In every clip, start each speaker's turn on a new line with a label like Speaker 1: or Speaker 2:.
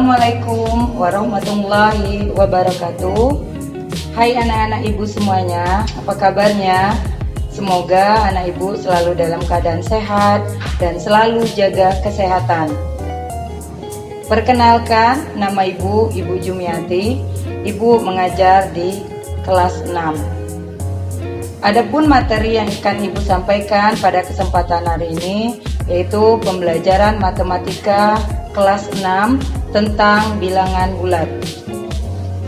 Speaker 1: Assalamualaikum warahmatullahi wabarakatuh. Hai anak-anak ibu semuanya, apa kabarnya? Semoga anak ibu selalu dalam keadaan sehat dan selalu jaga kesehatan. Perkenalkan, nama ibu Jumiati. Ibu mengajar di kelas 6. Adapun materi yang akan ibu sampaikan pada kesempatan hari ini yaitu pembelajaran matematika kelas 6 tentang bilangan bulat.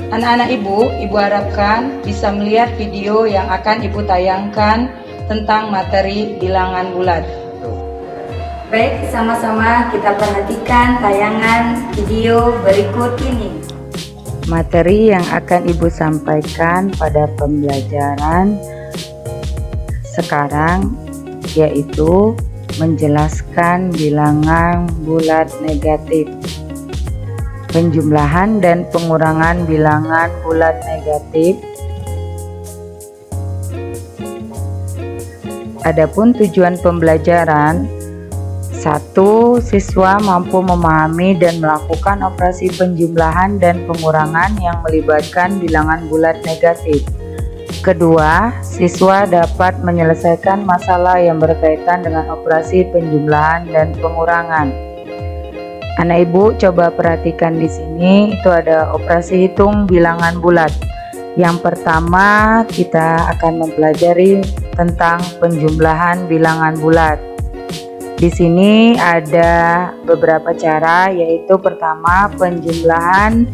Speaker 1: Anak-anak ibu harapkan bisa melihat video yang akan ibu tayangkan tentang materi bilangan bulat. Baik, sama-sama kita perhatikan tayangan video berikut ini. Materi yang akan ibu sampaikan pada pembelajaran sekarang yaitu menjelaskan bilangan bulat negatif. Penjumlahan dan pengurangan bilangan bulat negatif. Adapun tujuan pembelajaran: 1. Siswa mampu memahami dan melakukan operasi penjumlahan dan pengurangan yang melibatkan bilangan bulat negatif. Kedua, siswa dapat menyelesaikan masalah yang berkaitan dengan operasi penjumlahan dan pengurangan. Anak ibu coba perhatikan di sini, itu ada operasi hitung bilangan bulat. Yang pertama kita akan mempelajari tentang penjumlahan bilangan bulat. Di sini ada beberapa cara, yaitu pertama penjumlahan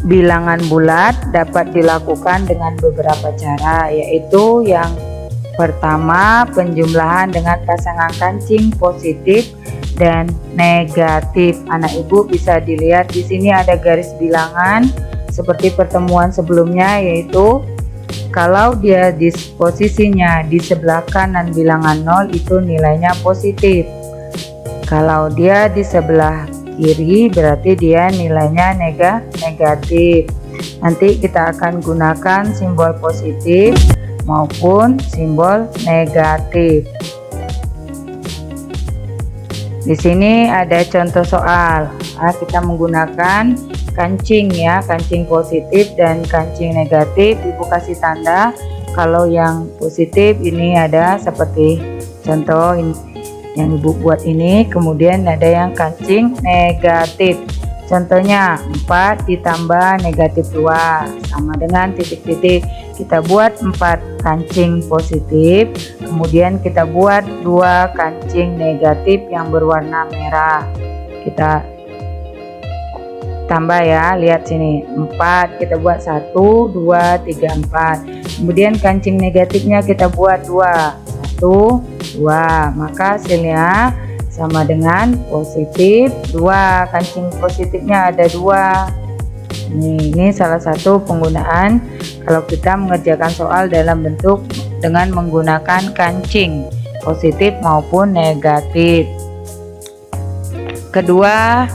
Speaker 1: bilangan bulat dapat dilakukan dengan beberapa cara, yaitu yang pertama penjumlahan dengan pasangan kancing positif dan negatif. Anak ibu bisa dilihat di sini ada garis bilangan seperti pertemuan sebelumnya, yaitu kalau dia posisinya di sebelah kanan bilangan 0 itu nilainya positif. Kalau dia di sebelah kiri berarti dia nilainya negatif. Nanti kita akan gunakan simbol positif maupun simbol negatif. Di sini ada contoh soal. Kita menggunakan kancing ya, kancing positif dan kancing negatif. Ibu kasih tanda kalau yang positif ini ada seperti contoh yang ibu buat ini, kemudian ada yang kancing negatif. Contohnya 4 ditambah negatif 2 sama dengan titik-titik. Kita buat 4 kancing positif, kemudian kita buat 2 kancing negatif yang berwarna merah. Kita tambah ya, lihat sini 4, kita buat 1, 2, 3, 4. Kemudian kancing negatifnya kita buat 2, 1, 2, maka hasilnya sama dengan positif 2. Kancing positifnya ada 2. Ini salah satu penggunaan kalau kita mengerjakan soal dalam bentuk dengan menggunakan kancing positif maupun negatif. Kedua,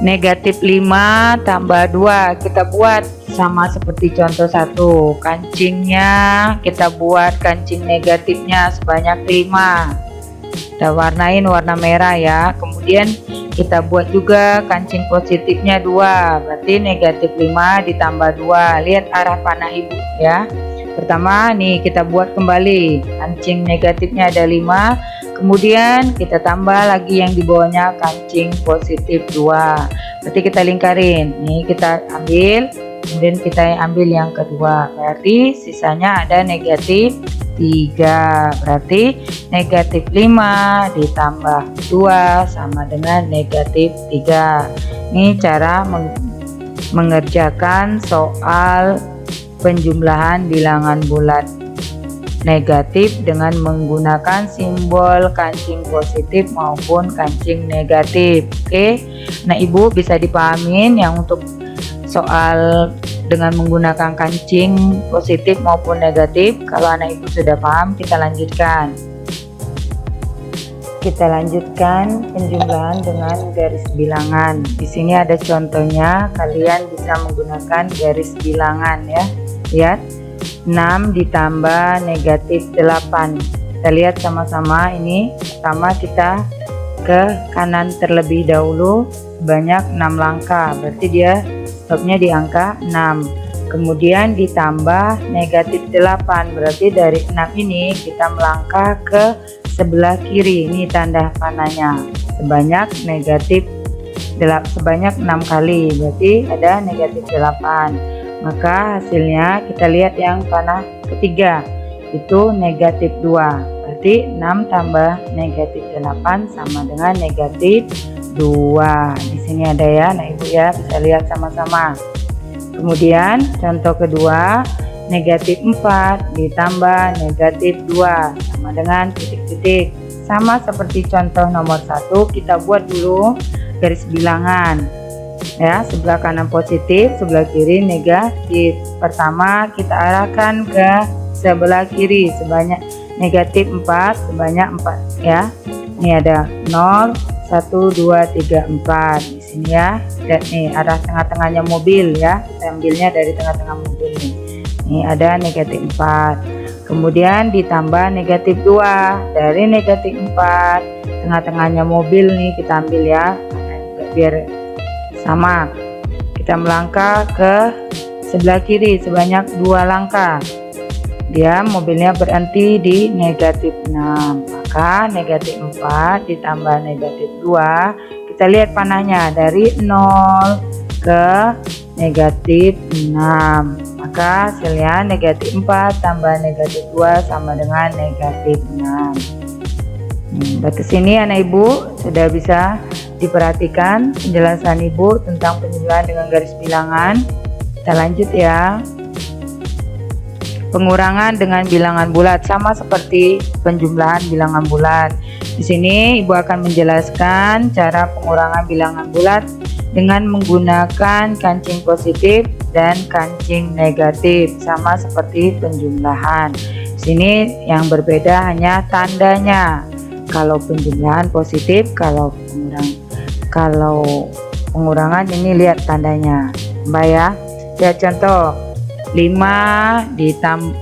Speaker 1: negatif 5 tambah 2 kita buat sama seperti contoh 1. Kancingnya kita buat kancing negatifnya sebanyak 5. Kita warnain warna merah ya. Kemudian kita buat juga kancing positifnya 2, berarti negatif 5 ditambah 2. Lihat arah panah ibu ya. Pertama nih kita buat kembali kancing negatifnya ada 5, kemudian kita tambah lagi yang di bawahnya kancing positif 2, berarti kita lingkarin. Nih kita ambil, kemudian kita ambil yang kedua, berarti sisanya ada negatif 3, berarti negatif 5 ditambah 2 sama dengan negatif 3. Ini cara mengerjakan soal penjumlahan bilangan bulat negatif dengan menggunakan simbol kancing positif maupun kancing negatif. Oke, nah ibu bisa dipahamin yang untuk soal dengan menggunakan kancing positif maupun negatif. Kalau anak ibu sudah paham, kita lanjutkan. Kita lanjutkan penjumlahan dengan garis bilangan. Di sini ada contohnya, kalian bisa menggunakan garis bilangan ya. Lihat, 6 ditambah negatif 8. Kita lihat sama-sama ini. Pertama kita ke kanan terlebih dahulu sebanyak 6 langkah, berarti dia stopnya di angka 6. Kemudian ditambah negatif 8, berarti dari 6 ini kita melangkah ke sebelah kiri, ini tanda panahnya, sebanyak 6 kali, berarti ada negatif 8. Maka hasilnya kita lihat yang panah ketiga, itu negatif 2, berarti 6 tambah negatif 8 sama dengan negatif 2. Di sini ada ya, nah ibu ya bisa lihat sama-sama. Kemudian contoh kedua, negatif 4 ditambah negatif 2 sama dengan titik-titik. Sama seperti contoh nomor 1, kita buat dulu garis bilangan ya, sebelah kanan positif, sebelah kiri negatif. Pertama kita arahkan ke sebelah kiri sebanyak negatif 4 sebanyak 4 ya. Ini ada 0, 1, 2, 3, 4 di sini ya. Dan nih arah tengah-tengahnya mobil ya, kita ambilnya dari tengah-tengah mobil nih. Ini ada negatif 4. Kemudian ditambah negatif 2 dari negatif 4, tengah-tengahnya mobil nih kita ambil ya, biar sama. Kita melangkah ke sebelah kiri sebanyak 2 langkah. Dia mobilnya berhenti di negatif 6, maka negatif 4 ditambah negatif 2, kita lihat panahnya dari 0 ke negatif 6, maka hasilnya negatif 4 tambah negatif 2 sama dengan negatif 6. Batas ini anak ibu sudah bisa diperhatikan penjelasan ibu tentang penjumlahan dengan garis bilangan. Kita lanjut ya. Pengurangan dengan bilangan bulat sama seperti penjumlahan bilangan bulat. Di sini ibu akan menjelaskan cara pengurangan bilangan bulat dengan menggunakan kancing positif dan kancing negatif sama seperti penjumlahan. Di sini yang berbeda hanya tandanya. Kalau penjumlahan positif, kalau pengurangan ini lihat tandanya, Mbak ya. Lihat contoh 5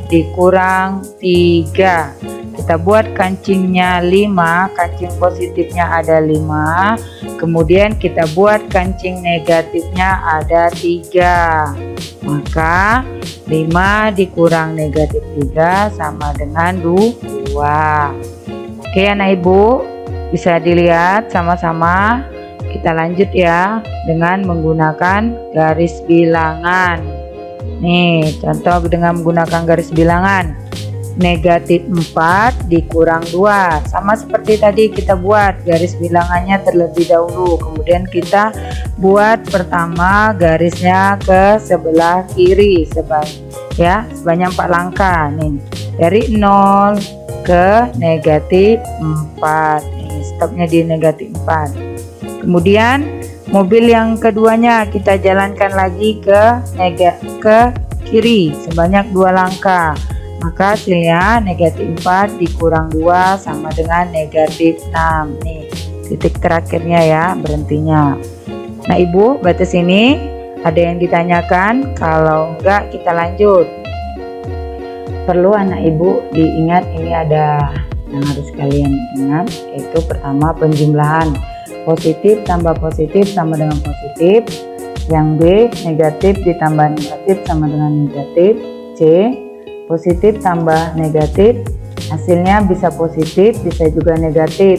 Speaker 1: dikurang 3, kita buat kancingnya 5, kancing positifnya ada 5, kemudian kita buat kancing negatifnya ada 3, maka 5 dikurang negatif 3 sama dengan 2. Oke anak ibu, bisa dilihat sama-sama. Kita lanjut ya dengan menggunakan garis bilangan. Nih contoh dengan menggunakan garis bilangan, negatif 4 dikurang 2, sama seperti tadi kita buat garis bilangannya terlebih dahulu, kemudian kita buat pertama garisnya ke sebelah kiri sebanyak 4 langkah nih, dari 0 ke negatif 4, nih stopnya di negatif 4. Kemudian mobil yang keduanya kita jalankan lagi ke kiri sebanyak 2 langkah, maka hasilnya negatif 4 dikurang 2 sama dengan negatif 6. Nih titik terakhirnya ya, berhentinya. Nah ibu, batas ini ada yang ditanyakan? Kalau enggak kita lanjut. Perlu anak ibu diingat, ini ada yang harus kalian ingat, yaitu pertama penjumlahan positif tambah positif sama dengan positif, yang B negatif ditambah negatif sama dengan negatif, C positif tambah negatif hasilnya bisa positif bisa juga negatif.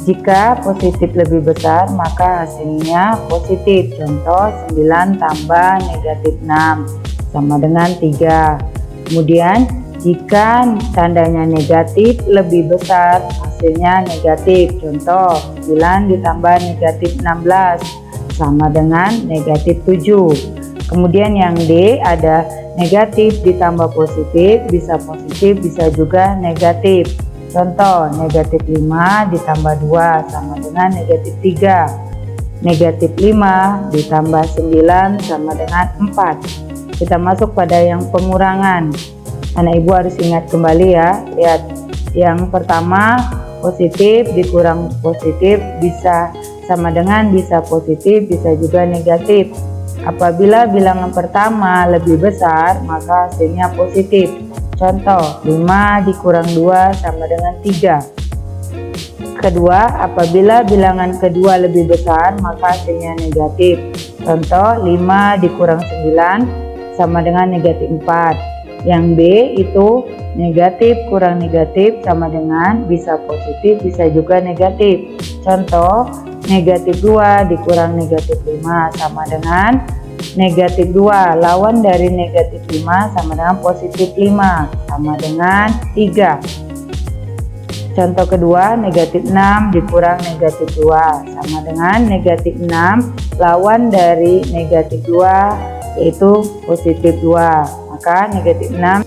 Speaker 1: Jika positif lebih besar maka hasilnya positif, contoh 9 tambah negatif 6 sama dengan 3. Kemudian jika tandanya negatif lebih besar hasilnya negatif, contoh 9 ditambah negatif 16 sama dengan negatif 7. Kemudian yang D ada negatif ditambah positif bisa juga negatif, contoh negatif 5 ditambah 2 sama dengan negatif 3, negatif 5 ditambah 9 sama dengan 4. Kita masuk pada yang pengurangan. Anak ibu harus ingat kembali ya, lihat yang pertama positif dikurang positif bisa sama dengan bisa positif bisa juga negatif. Apabila bilangan pertama lebih besar maka hasilnya positif, contoh 5 dikurang 2 sama dengan 3. kedua, apabila bilangan kedua lebih besar maka hasilnya negatif. Contoh 5 dikurang 9 sama dengan negatif 4. Yang B itu negatif kurang negatif sama dengan bisa positif bisa juga negatif. Contoh negatif 2 dikurang negatif 5 sama dengan negatif 2. Lawan dari negatif 5 sama dengan positif 5 sama dengan 3. Contoh kedua, negatif 6 dikurang negatif 2 sama dengan negatif 6. Lawan dari negatif 2 yaitu positif 2. Maka negatif 6